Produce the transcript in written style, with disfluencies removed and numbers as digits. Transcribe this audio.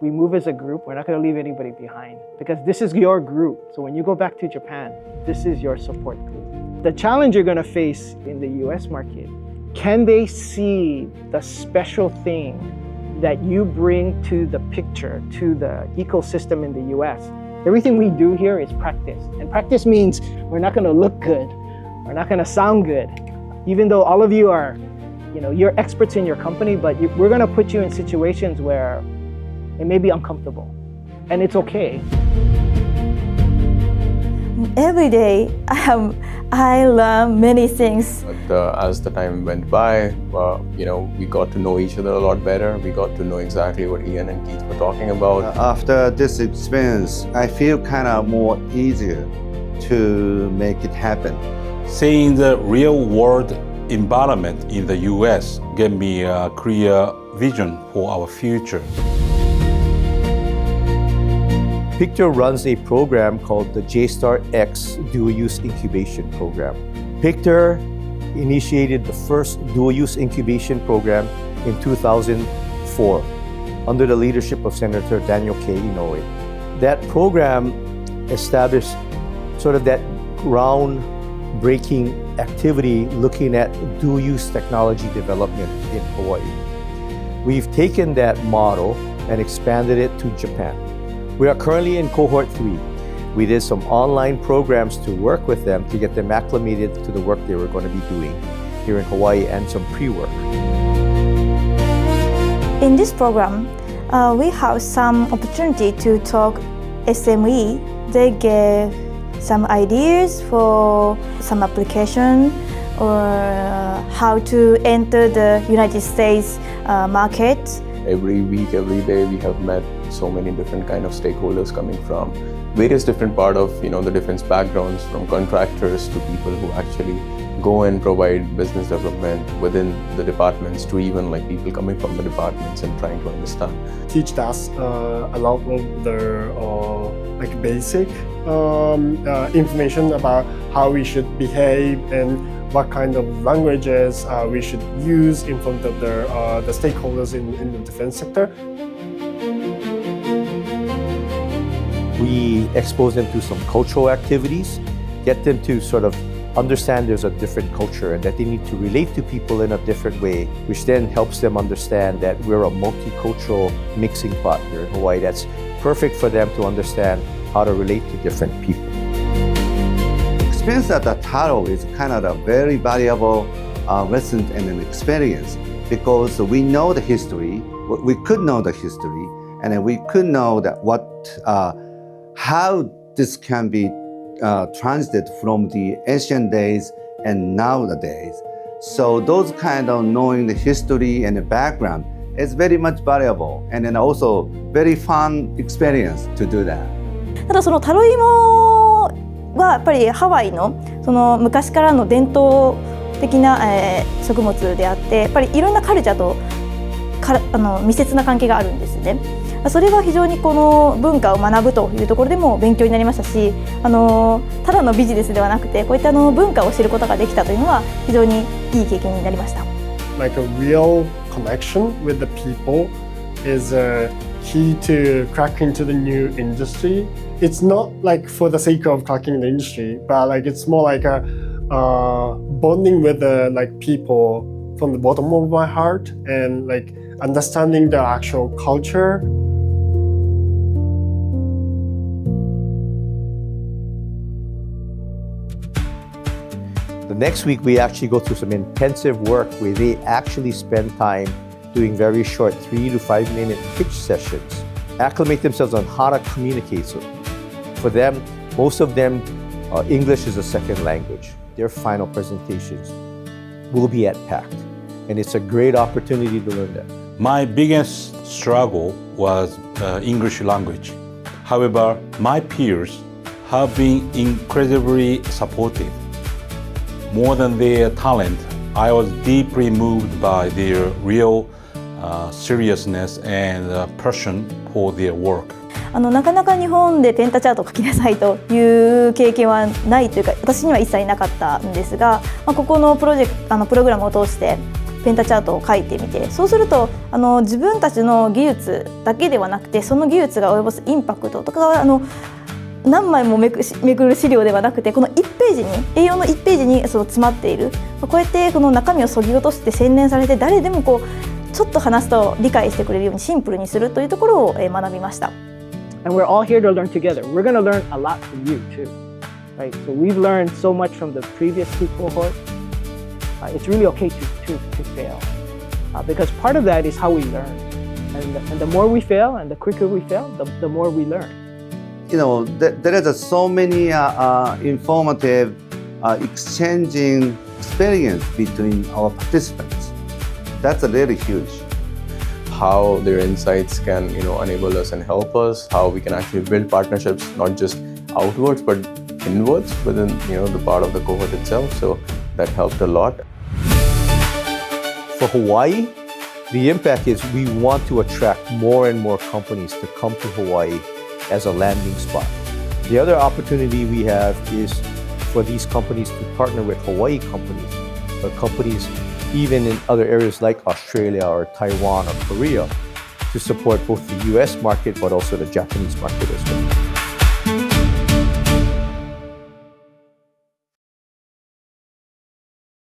we move as a group. We're not going to leave anybody behind because this is your group. So when you go back to Japan, this is your support group. The challenge you're going to face in the US market, can they see the special thing that you bring to the picture, to the ecosystem in the US? Everything we do here is practice. And practice means we're not going to look good. We're not going to sound good. Even though all of you are, you're experts in your company, but we're going to put you in situations where it may be uncomfortable. And it's okay. Every day, I learn many things. But, as the time went by, we got to know each other a lot better. We got to know exactly what Ian and Keith were talking about. After this experience, I feel kind of more easier to make it happen. Seeing the real world environment in the US gave me a clear vision for our future. PICHTR runs a program called the J-StarX Dual-Use Incubation Program. PICHTR initiated the first dual-use incubation program in 2004 under the leadership of Senator Daniel K. Inouye. That program established sort of that groundbreaking activity looking at dual-use technology development in Hawaii. We've taken that model and expanded it to Japan. We are currently in Cohort 3. We did some online programs to work with them to get them acclimated to the work they were going to be doing here in Hawaii and some pre-work. In this program, we have some opportunity to talk SME. They gave some ideas for some application or how to enter the United States market. Every week, every day, we have met so many different kind of stakeholders coming from various different part of the defense backgrounds, from contractors to people who actually go and provide business development within the departments, to even like people coming from the departments and trying to understand. Teach us a lot of the basic information about how we should behave and what kind of languages we should use in front of the stakeholders in the defense sector. We expose them to some cultural activities, get them to sort of understand there's a different culture and that they need to relate to people in a different way, which then helps them understand that we're a multicultural mixing pot here in Hawaii that's perfect for them to understand how to relate to different people. Experience at the Taro is kind of a very valuable lesson and an experience because we know the history, we could know the history, and then we could know that how this can be transited from the ancient days and nowadays. So those kind of knowing the history and the background is very much valuable and then also very fun experience to do that. ただそのタロイモはやっぱりハワイのその昔からの伝統的な、食物であってやっぱりいろんなカルチャーと密接な関係があるんですね。それは非常にこの文化を学ぶというところでも勉強になりましたし、ただのビジネスではなくてこういった文化を知ることができたというのは非常にいい経験になりました。Like a real connection with the people is a key to crack into the new industry. It's not like for the sake of cracking the industry, but like it's more like a bonding with the people from the bottom of my heart and like understanding the actual culture. The next week, we actually go through some intensive work where they actually spend time doing very short 3 to 5 minute pitch sessions, acclimate themselves on how to communicate. So for them, most of them, English is a second language. Their final presentations will be at PACT, and it's a great opportunity to learn that. My biggest struggle was English language. However, my peers have been incredibly supportive. More than their talent, I was deeply moved by their real seriousness and passion for their work. なかなか日本でペンタチャートを書きなさいという経験はないというか私には一切なかったんですが、ここのプログラムを通してペンタチャートを書いてみて、そうすると自分たちの技術だけではなくて、その技術が及ぼすインパクトとかが何枚もめくる資料ではなくて、この1ページに A4 の1ページに詰まっている、こうやってこの中身を削ぎ落として洗練されて、誰でもこうちょっと話すと理解してくれるようにシンプルにするというところを学びました。And we're all here to learn together. We're going to learn a lot from you too, right? So we've learned so much from the previous two cohorts. It's really okay to fail, because part of that is how we learn. And the more we fail and the quicker we fail, the more we learn. You know, there is so many informative exchanging experience between our participants. That's really huge. How their insights can enable us and help us, how we can actually build partnerships not just outwards but inwards within the part of the cohort itself. So that helped a lot. For Hawaii, the impact is we want to attract more and more companies to come to Hawaii as a landing spot. The other opportunity we have is for these companies to partner with Hawaii companies, or companies even in other areas like Australia or Taiwan or Korea, to support both the US market but also the Japanese market as well.